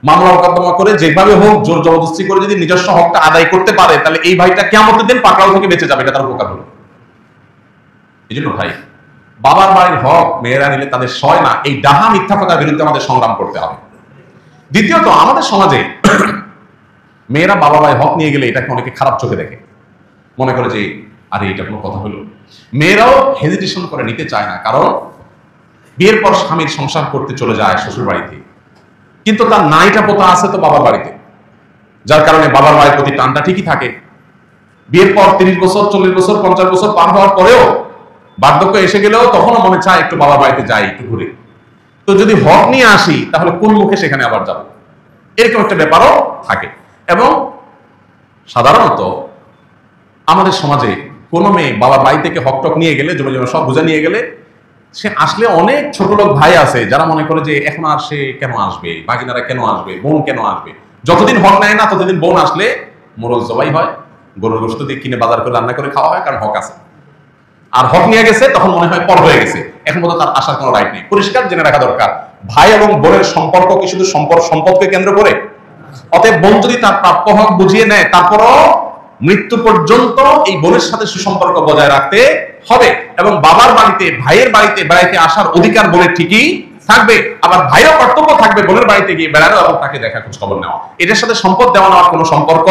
মামলা মোকদ্দমা করে যেভাবে হোক জোর জবরদস্তি করে যদি নিজস্ব হকটা আদায় করতে পারে, তাহলে এই ভাইটা কিয়ামতের দিন পাকড়াও থেকে বেঁচে যাবে, এটা তার উপকার হলো। এই জন্য ভাই, বাবার বাড়ির হক মেয়েরা নিলে তাদের সয় না, এই ডাহা মিথ্যা কথার বিরুদ্ধে আমাদের সংগ্রাম করতে হবে। দ্বিতীয়ত, আমাদের সমাজে মেয়েরা বাবা ভাই হক নিয়ে গেলে এটাকে অনেকে খারাপ চোখে দেখে, মনে করে যে আরে এটা কোনো কথা হলো। মেয়েরাও হেজিটেশন করে নিতে চায় না, কারণ বিয়ের পর স্বামীর সংসার করতে চলে যায় শ্বশুর বাড়িতে, কিন্তু তার নাইটা পোতা আছে তো বাবার বাড়িতে, যার কারণে বাবার বাড়ির প্রতি টানটা ঠিকই থাকে। বিয়ের পর 30 বছর 40 বছর 50 বছর পার হওয়ার পরেও, বার্ধক্য এসে গেলেও তখনও মনে চায় একটু বাবার বাড়িতে যাই, একটু ঘুরে। তো যদি হক নিয়ে আসি তাহলে কোন মুখে সেখানে আবার যাব, এরকম একটা ব্যাপারও থাকে। এবং সাধারণত আমাদের সমাজে কোনো মেয়ে বাবার বাড়ি থেকে হক টক নিয়ে গেলে, জমি জমা সব বুঝে নিয়ে গেলে, সে আসলে অনেক ছোট লোক ভাই আছে যারা মনে করে যে এখন আর সে কেন আসবে, বাগিনারা কেন আসবে, বোন কেন আসবে। যতদিন হক নেয় না ততদিন বোন আসলে মোরল জবাই হয়, গরুর গোশত দিয়ে কিনে বাজার করে রান্না করে খাওয়া হয়, কারণ হক আছে। আর হক নিয়ে গেছে তখন মনে হয় পর হয়ে গেছে, এখন পর্যন্ত তার আসার কোনো রাইট নেই। পরিষ্কার জেনে রাখা দরকার, ভাই এবং বোনের সম্পর্ক কি শুধু সম্পদকে কেন্দ্র করে? অতএব বোন যদি তার প্রাপ্য হক বুঝিয়ে নেয়, তারপরও মৃত্যু পর্যন্ত এই বোনের সাথে সুসম্পর্ক বজায় রাখতে হবে। এবং বাবার বাড়িতে ভাইয়ের বাড়িতে বেড়াইতে আসার অধিকার বোনের ঠিকই থাকবে, আবার ভাইও কর্তব্য থাকবে বোনের বাড়িতে গিয়ে বেড়ানো এবং তাকে দেখা খোঁজ খবর নেওয়া। এটার সাথে সম্পদ দেওয়া নেওয়ার কোনো সম্পর্ক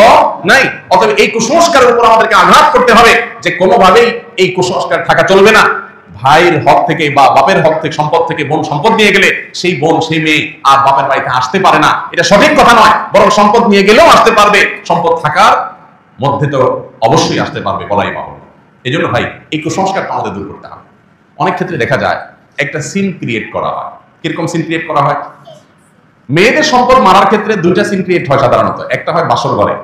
নাই। অতএব এই কুসংস্কারের উপর আমাদেরকে আঘাত করতে হবে যে কোনোভাবেই এই কুসংস্কার থাকা চলবে না। ভাইয়ের হক থেকে বা বাপের হক থেকে, সম্পদ থেকে বোন সম্পদ নিয়ে গেলে সেই বোন সেই মেয়ে আর বাপের বাড়িতে আসতে পারে না, এটা সঠিক কথা নয়। বরং সম্পদ নিয়ে গেলেও আসতে পারবে, সম্পদ থাকার মধ্যে তো অবশ্যই আসতে পারবে, বলাই বাহুল্য। এই জন্য ভাই, এই কুসংস্কারটা আমাদের দূর করতে হবে। অনেক ক্ষেত্রে দেখা যায় একটা সিন ক্রিয়েট করা হয়। কিরকম সিন ক্রিয়েট করা হয়? মেয়েদের সম্পদ মারার ক্ষেত্রে দুইটা সিন ক্রিয়েট হয় সাধারণত। একটা হয় বাসর ঘরে,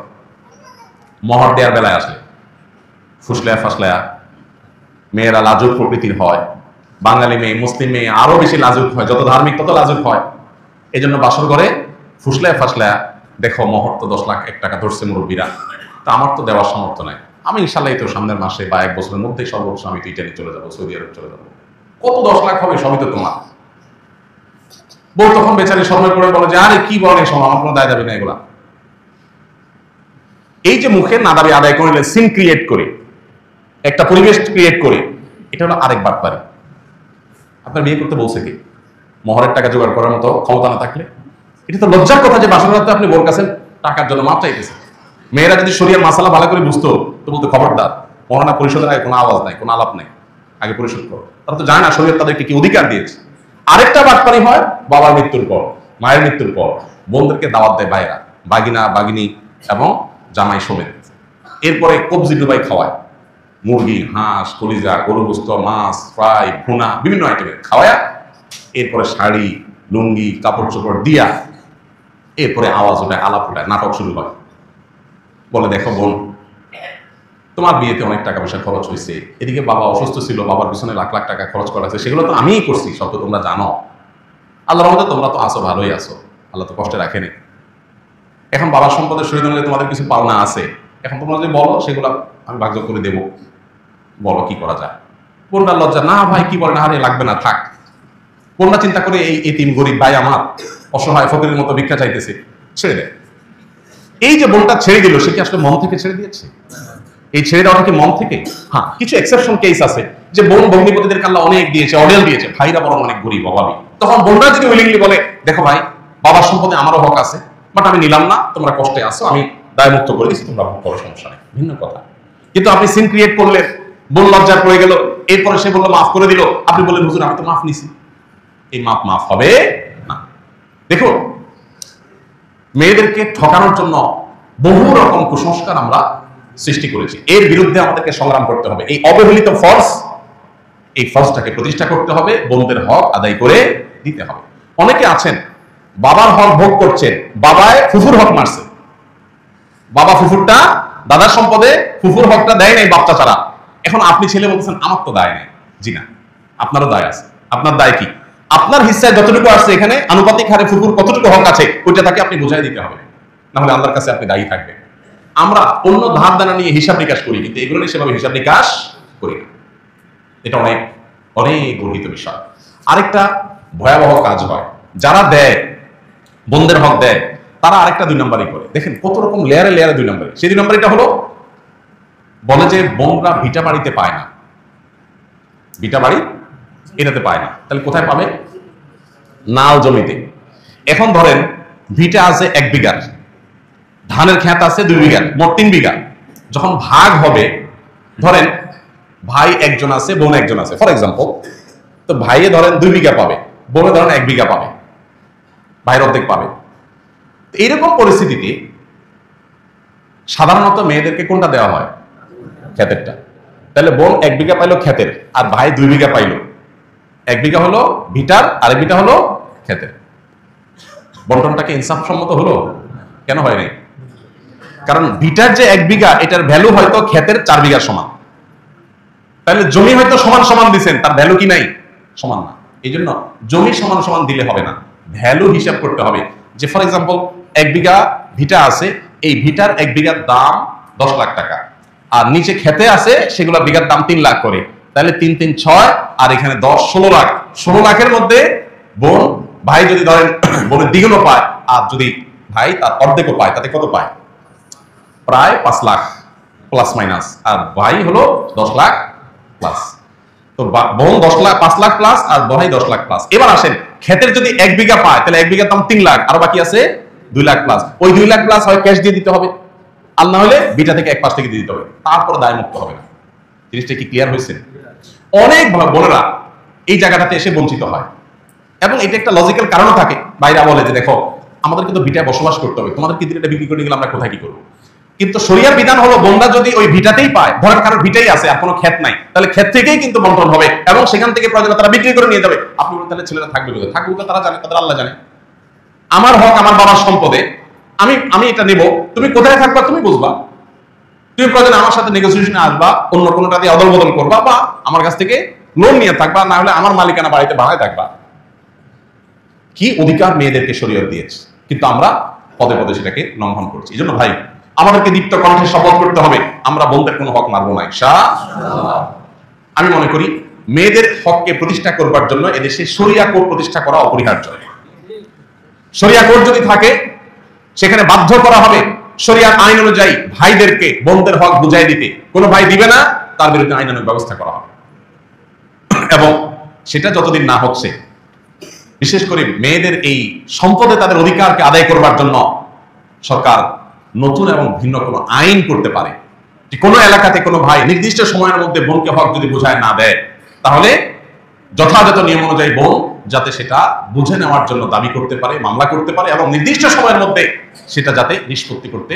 মহর দেওয়ার বেলায় আসলে ফুসলায়া ফাসলায়া, মেয়েরা লাজুক প্রকৃতির হয়। বাঙালি মেয়ে, মুসলিম মেয়ে আরো বেশি লাজুক হয়, যত ধার্মিক তত লাজুক হয়। এই জন্য বাসর ঘরে ফুসলায়া ফাসলায়া, দেখো মহর তো 10 লাখ 1 টাকা ধরছে মুরব্বীরা, তা আমার তো দেওয়ার সামর্থ্য নাই, আমি ইনশাল্লাহ তো সামনের মাসে বা 1 বছরের মধ্যেই সর্বোচ্চ আমি তো ইটালি চলে যাবো, সৌদি আরব চলে যাবো, কত 10 লাখ হবে, সবই তো তোমার। বউ তখন বেচারি শর্মে পড়ে বলে যে আরে কি বলেন, শোনো আমার কোনো দায় দাবি না এগুলা। এই যে মুখে না দাবি আদায় করলে সিন ক্রিয়েট করে, একটা পরিবেশ ক্রিয়েট করে, এটা হলো আরেক বাটপারি। আপনার বিয়ে করতে বলছে কি? মহরের টাকা জোগাড় করার মতো ক্ষমতা না থাকলে? এটা তো লজ্জার কথা যে বাসর রাতে আপনি বোর কাছে টাকার জন্য মাপ চাইতেছেন। মেয়েরা যদি শরিয়ার মাসালা ভালো করে বুঝতো তো বলতো খবরদার, মহানা পরিষদের আগে কোনো আওয়াজ নাই, কোনো আলাপ নাই, আগে পরিশোধ করো। তারা তো জানে না শরীয়ত তাদেরকে কি অধিকার দিয়েছে। আরেকটা বাটপারি হয় বাবার মৃত্যুর পর, মায়ের মৃত্যুর পর বোনদেরকে দাওয়াত দেয় ভাইরা, বাগিনা বাগিনী এবং জামাই সমেত। এরপরে কবজি ডুবাই খাওয়ায়, মুরগি, হাঁস, কলিজা, গরু গোস্ত, মাছ ফ্রাই, ভুনা, বিভিন্ন আইটেমের খাওয়ায়া, এরপরে শাড়ি লুঙ্গি কাপড় চোপড় দিয়া, এরপরে আওয়াজ ওঠায়, আলাপ ওঠায়, নাটক শুরু হয়। বলে দেখো বোন, তোমার বিয়েতে অনেক টাকা পয়সা খরচ হয়েছে, এদিকে বাবা অসুস্থ ছিল, বাবার পিছনে লাখ লাখ টাকা খরচ করা হয়েছে, সেগুলো তো আমিই করছি, সব তো তোমরা জানো। আল্লাহর রহমতে তোমরা তো আসো, ভালোই আসো, আল্লাহ তো কষ্টে রাখেনি। এখন বাবার সম্পদের শহীদ অনুযায়ী তোমাদের কিছু পাওনা আছে, এখন তোমরা যদি বলো সেগুলো আমি ভাগ্য করে দেবো, বলো কি করা যায়। বোনটার লজ্জা, না ভাই কি বলেন, আরে লাগবে না থাক। বোনটা চিন্তা করে এই তিন গরিব ভাই আমার অসহায় ফকিরের মতো ভিক্ষা চাইতেছে, ছেড়ে দেয়। এই যে বোনটা ছেড়ে দিল, সে কি আসলে মন থেকে ছেড়ে দিয়েছে? এই ছেড়ে দেওয়াটা কি মন থেকে? হ্যাঁ, কিছু এক্সেপশন কেস আছে যে বোন ভগ্নিপতিদের আল্লাহ অনেক দিয়েছে, অডেল দিয়েছে, ভাইরা বরং অনেক গরিব অভাবী, তখন বোনরা যদি উইলিংলি বলে দেখো ভাই বাবার সম্পদে আমারও হক আছে, বাট আমি নিলাম না, তোমরা কষ্টে আসো, আমি দায়মুক্ত করে দিচ্ছি, তোমরা ভোগ করো, সমস্যা নেই, ভিন্ন কথা। কিন্তু আপনি সিন ক্রিয়েট করলেন, বোন লজ্জা পড়ে গেল, এরপরে সে বললো মাফ করে দিল, আপনি বললেন হুজুর আমি তো মাফ নিছি, এই মাফ হবে না। দেখুন, মেয়েদেরকে ঠকানোর জন্য বহু রকম কুসংস্কার আমরা সৃষ্টি করেছি, এর বিরুদ্ধে আমাদেরকে সংগ্রাম করতে হবে। এই অবহেলিত ফরজ, এই ফরজটাকে প্রতিষ্ঠা করতে হবে, বোনদের হক আদায় করে দিতে হবে। অনেকে আছেন বাবার হক ভোগ করছেন, বাবায় ফুফুর হক মারছে, বাবা ফুফুরটা দাদার সম্পদে ফুফুর হকটা দেয় নাই বাচ্চা ছাড়া। এখন আপনি ছেলে বলতেছেন আমার তো দায় নেই। জি না, আপনারও দায় আছে। আপনার দায় কি? আপনার হিস্সায় যতটুকু আসছে এখানে আনুপাতিক হারে ফুফুর কতটুকু হক আছে ওইটা তাকে আপনি বুঝাই দিতে হবে, না হলে আল্লাহর কাছে আপনি দায়ী থাকবেন। আমরা অন্য ধার দানা নিয়ে হিসাব নিকাশ করি, কিন্তু এগুলো নিয়ে সেভাবে হিসাব নিকাশ করি না। এটা অনেক অনেক গর্হিত বিষয়। আরেকটা ভয়াবহ কাজ হয়, যারা দেয় বোনদের হক দেয়, তারা আরেকটা 2 নম্বরই করে। দেখেন কত রকম লেয়ারে লেয়ারে 2 নম্বরই। সেই 2 নম্বরটা হলো বলে যে বোনরা ভিটা বাড়িতে পায় না, ভিটা বাড়ি এটাতে পায় না, তাহলে কোথায় পাবে? নাল জমিতে। এখন ধরেন ভিটা আছে 1 বিঘার, ধানের ক্ষেত আছে 2 বিঘার, মোট 3 বিঘা। যখন ভাগ হবে, ধরেন ভাই একজন আছে, বোন একজন আছে, ফর এক্সাম্পল, তো ভাইয়ে ধরেন 2 বিঘা পাবে, বোনে ধরেন 1 বিঘা পাবে, ভাইয়ের অর্ধেক পাবে। এইরকম পরিস্থিতিতে সাধারণত মেয়েদেরকে কোনটা দেওয়া হয়? ক্ষেতেরটা। তাহলে বোন 1 বিঘা পাইলো ক্ষেতের, আর ভাই 2 বিঘা পাইলো। 1 বিঘা হলো ভিটার, আর 1 বিঘা হলো ক্ষেতের। বন্টনটাকে ইনসাফসম্মত হলো? কেন হয় নাই? কারণ ভিটার যে 1 বিঘা, এটার ভ্যালু হয়তো ক্ষেতের 4 বিঘার সমান। তাহলে জমি হয়তো সমান সমান দিচ্ছেন, তার ভ্যালু কি নাই? সমান না। এই জন্য জমি সমান সমান দিলে হবে না, ভ্যালু হিসাব করতে হবে। যে ফর এক্সাম্পল 1 বিঘা ভিটা আছে, এই ভিটার 1 বিঘার দাম 10 লাখ টাকা, আর নিচে খেতে আছে সেগুলো বিঘার দাম 3 লাখ করে, তাহলে 3 3 6, আর এখানে 10 16 লাখ। 16 লাখের মধ্যে বোন ভাই যদি ধরেন বোনের দ্বিগুণও পায়, আর যদি ভাই তার অর্ধেকও পায়, তাতে কত পায়? প্রায় 5 লাখ প্লাস মাইনাস, আর ভাই হলো 10 লাখ প্লাস। তো বোন 10 লাখ 5 লাখ প্লাস, আর ভাই 10 লাখ প্লাস। এবার আসেন ক্ষেতের যদি 1 বিঘা পায়, তাহলে 1 বিঘার দাম 3 লাখ, আর বাকি আছে 2 লাখ প্লাস। ওই 2 লাখ প্লাস হয় ক্যাশ দিয়ে দিতে হবে, আর না হলে বিটা থেকে 1 পাশ থেকে দিয়ে দিতে হবে, তারপর দায় মুক্ত হবে না। জিনিসটা কি ক্লিয়ার হয়েছে? অনেক বোনেরা এই জায়গাটাতে এসে বঞ্চিত হয়, এবং এটা একটা লজিক্যাল কারণও থাকে। বাইরা বলে যে দেখো আমাদের কিন্তু ভিটায় বসবাস করতে হবে, তোমাদের কি দিলে বিক্রি করে গেলে আমরা কোথায় কি করবো? কিন্তু শরিয়ার বিধান হলো বোনরা যদি ওই ভিটাতেই পায়, ধরেন কারোর ভিটাই আছে আর কোনো ক্ষেত নাই, তাহলে ক্ষেত থেকেই কিন্তু বন্টন হবে, এবং সেখান থেকে প্রয়োজনে তারা বিক্রি করে নিয়ে যাবে। আপনি বলেন তাহলে ছেলেরা থাকবে কোথায়? থাকবে তারা জানে, তাদের আল্লাহ জানে। আমার হক আমার বাবার সম্পদে, আমি এটা নেব, তুমি কোথায় থাকবা তুমি বুঝবা। তুমি প্রয়োজনে আমার সাথে নেগোসিয়েশনে আসবা, অন্য কোনোটা দিয়ে অদল বদল করবা, বা আমার কাছ থেকে লোন নিয়ে থাকবা, না হলে আমার মালিকানা বাড়িতে ভাড়ায় থাকবা। কি অধিকার মেয়েদেরকে শরীয়ত দিয়েছে, কিন্তু আমরা পদে পদে সেটাকে লঙ্ঘন করছি। এই জন্য ভাই আমাদেরকে দীপ্ত কণ্ঠে শপথ করতে হবে, আমরা বোনদের কোনো হক মারবো না ইনশাআল্লাহ। আমি মনে করি মেয়েদের হককে প্রতিষ্ঠা করবার জন্য এদেশে শরিয়া কোড প্রতিষ্ঠা করা অপরিহার্য। শরিয়া কোড যদি থাকে, সেখানে বাধ্য করা হবে শরিয়ার আইন অনুযায়ী ভাইদেরকে বোনদের হক বুঝাই দিতে। কোনো ভাই দিবে না, তার বিরুদ্ধে আইনানুগ ব্যবস্থা করা হবে। এবং সেটা যতদিন না হচ্ছে, বিশেষ করে মেয়েদের এই সম্পদে তাদের অধিকারকে আদায় করবার জন্য সরকার নতুন এবং ভিন্ন কোনো আইন করতে পারে। কোনো এলাকাতে কোনো ভাই নির্দিষ্ট সময়ের মধ্যে বোনকে হক যদি বুঝায় না দেয়, তাহলে যথাযথ নিয়ম অনুযায়ী বোন যাতে সেটা বুঝে নেওয়ার জন্য দাবি করতে পারে, মামলা করতে পারে, এবং নির্দিষ্ট সময়ের মধ্যে সেটা যাতে নিষ্পত্তি করতে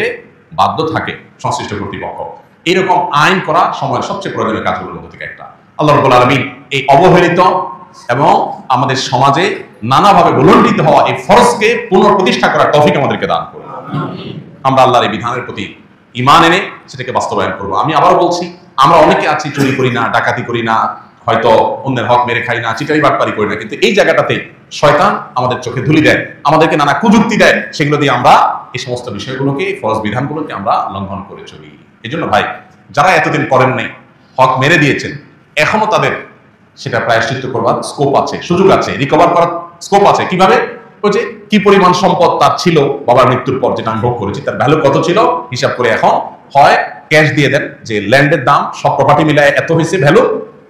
বাধ্য থাকে সংশ্লিষ্ট কর্তৃপক্ষ। এইরকম আইন করা সময়ের সবচেয়ে প্রয়োজনীয় কাজগুলোর মধ্যে থেকে একটা। আল্লাহ রাব্বুল আলামিন এই অবহেলিত এবং আমাদের সমাজে নানাভাবে ভুলণ্ঠিত হওয়া এই ফরজকে পুনঃপ্রতিষ্ঠা করার তৌফিক আমাদেরকে দান করুন। আমরা আল্লাহর এই বিধানের প্রতি ঈমান এনে সেটাকে বাস্তবায়ন করব। আমি আবারও বলছি, আমরা অনেকে আছি চুরি করি না, ডাকাতি করি না, হয়তো অন্যের হক মেরে খাই না, চিটারি বাটপারি করি না, কিন্তু এই জায়গাটাতে শয়তান আমাদের চোখে ধুলি দেয়, আমাদেরকে নানা কুযুক্তি দেয়, সেগুলো দিয়ে আমরা এই সমস্ত বিষয়গুলোকে, ফরজ বিধানগুলোকে আমরা লঙ্ঘন করে চলি। এই জন্য ভাই, যারা এতদিন করেন নাই, হক মেরে দিয়েছেন, এখনো তাদের সেটা প্রায়শ্চিত্ত করবার স্কোপ আছে, সুযোগ আছে, রিকভার করার স্কোপ আছে। কিভাবে? ওই যে কি পরিমাণ সম্পদ তার ছিল বাবার মৃত্যুর পর, যেটা আমি ভোগ করেছি, তার ভ্যালু কত ছিল হিসাব করে এখন হয় ক্যাশ দিয়ে দেন, যে ল্যান্ডের দাম সব প্রপার্টি মিলায় এত হয়েছে ভ্যালু,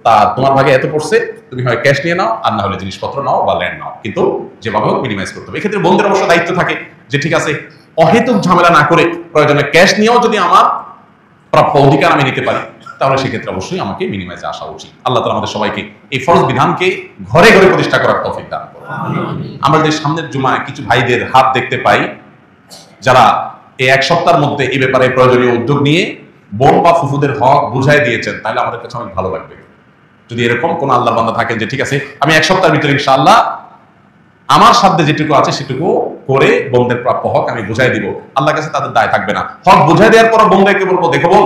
তা তোমার ভাগে এত পড়ছে, তুমি হয় ক্যাশ নিয়ে নাও, আর না হলে জিনিসপত্র নাও বা ল্যান্ড নাও, কিন্তু যেভাবে হোক মিনিমাইজ করতে হবে। এক্ষেত্রে বোনদের অবশ্য দায়িত্ব থাকে যে ঠিক আছে, অহেতুক ঝামেলা না করে প্রয়োজনে ক্যাশ নিয়েও যদি আমার প্রাপ্য অধিকার আমি নিতে পারি, তাহলে সেক্ষেত্রে অবশ্যই আমাকে মিনিমাইজে আসা উচিত। আল্লাহ তাআলা আমাদের সবাইকে এই ফরজ বিধানকে ঘরে ঘরে প্রতিষ্ঠা করার তৌফিক দান করুন। আমরা যে সামনের জুমায় কিছু ভাইদের হাত দেখতে পাই, যারা এই এক সপ্তাহের মধ্যে এই ব্যাপারে প্রয়োজনীয় উদ্যোগ নিয়ে বোন বা ফুফুদের হক বুঝাই দিয়েছেন, তাহলে আমাদের কাছে অনেক ভালো লাগবে। যদি এরকম কোন আল্লাহর বান্দা থাকেন যে ঠিক আছে, আমি এক সপ্তাহের ভিতরে ইনশাআল্লাহ আমার সাধ্যে যেটুকু আছে সেটুকু করে বোনদের প্রাপ্য হক আমি বুঝাই দিব, আল্লাহর কাছে তাদের দায় থাকবে না। হক বুঝাই দেওয়ার পর বোনদেরকে বলবো, দেখো বোন,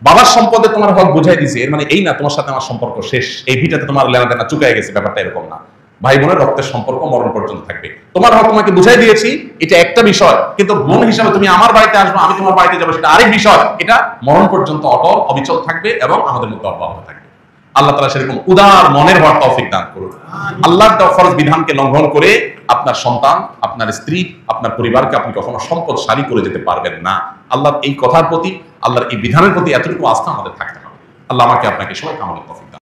বাবার সম্পদে তোমার হক বুঝাই দিয়েছে, এর মানে এই না তোমার সাথে আমার সম্পর্ক শেষ, এই ভিটাতে তোমার লেনা দেনা চুকায় গেছে, ব্যাপারটা এরকম না। ভাই বোনের রক্তের সম্পর্ক মরণ পর্যন্ত থাকবে। তোমার হক তোমাকে বুঝাই দিয়েছি, এটা একটা বিষয়, কিন্তু বোন হিসাবে তুমি আমার বাড়িতে আসবে, আমি তোমার বাড়িতে যাবো, সেটা আরেক বিষয়। এটা মরণ পর্যন্ত অটল অবিচল থাকবে এবং আমাদের মধ্যে অব্যাহত থাকবে। আল্লাহ তাআলা সেরকম উদার মনের হওয়ার তৌফিক দান করুন। আল্লাহর দেওয়া ফরজ বিধানকে লঙ্ঘন করে আপনার সন্তান, আপনার স্ত্রী, আপনার পরিবারকে আপনি কখনো সম্পদশালী করে যেতে পারবেন না। আল্লাহর এই কথার প্রতি, আল্লাহর এই বিধানের প্রতি এতটুকু আস্থা আমাদের থাকতে হবে। আল্লাহ আমাকে আপনাকে সবাই আমলের তৌফিক দান।